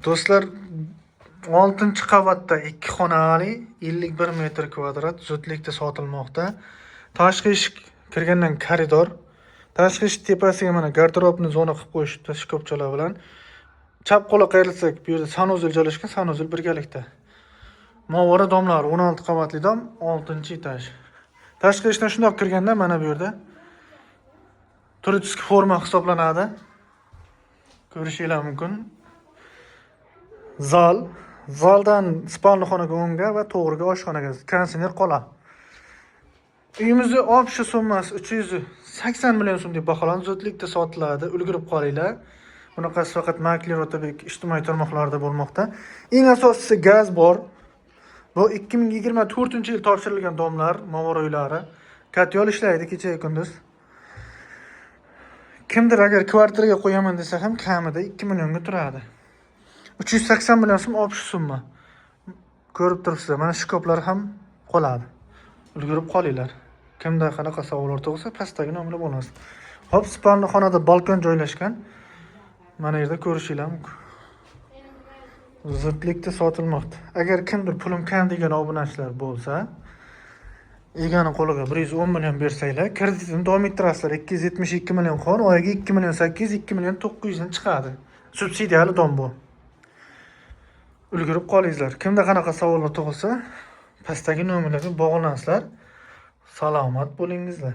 Do'stlar, 6-qavatda 2 xonali 51 metr kvadrat zudlikda sotilmoqda. Tashqi eshik kirgandan koridor, tashqi eshik tepasiga mana garderobni zona qilib qo'yishibdi shkopchalar bilan. Chap qo'lga qayrilsak, bu yerda sanuzel joylashgan, sanuzel birgalikda. Mavora domlar 16 qavatli dom, 6-etaj. Tashqi eshikdan shundoq kirganda mana bu yerda turistik forma hisoblanadi. Ko'rishingiz mumkin. Zaldan spalni xonaga o'ngga va to'g'riga oshxonaga konditsioner qoladi. Uyimizni opsha summasi 380 million so'm deb baholanib, zudlikda sotiladi. Ulgurib qolinglar. Bunaqasi faqat Makler Otabek ijtimoiy tarmoqlarida bo'lmoqda. Eng asosiysi gaz bor. Bu 2024-yil topshirilgan domlar, Mavora uylari. Katyol ishlaydi kecha kunduz. Kimdir agar kvartiraga qo'yaman desa ham kamida 2 millionga turadi. 380 million so'm opsha summa. Ko'rib turibsizlar, mana shkoplar ham qoladi. Ulgurib qolinglar. Kimda qanaqa savollar tug'ilsa, pastdagi nomerga bo'lasiz. Hop, spalni xonada balkon joylashgan. Mana yerda ko'rishingiz mumkin. Zudlikda sotilmoqda. Agar kimdir pulim kam degan obunachilar bo'lsa, egani qo'liga 110 million bersanglar, kreditini davom ettirasizlar. 272 million xon, oyiga 2 million 800, 2 million 900 dan chiqadi. Subsidiyali dom bu. Ulgurib qolinglar. Kimda qanaqa savollar tug'ilsa, pastdagi nomerlarga bog'lanasizlar. Salomat bo'lingizlar.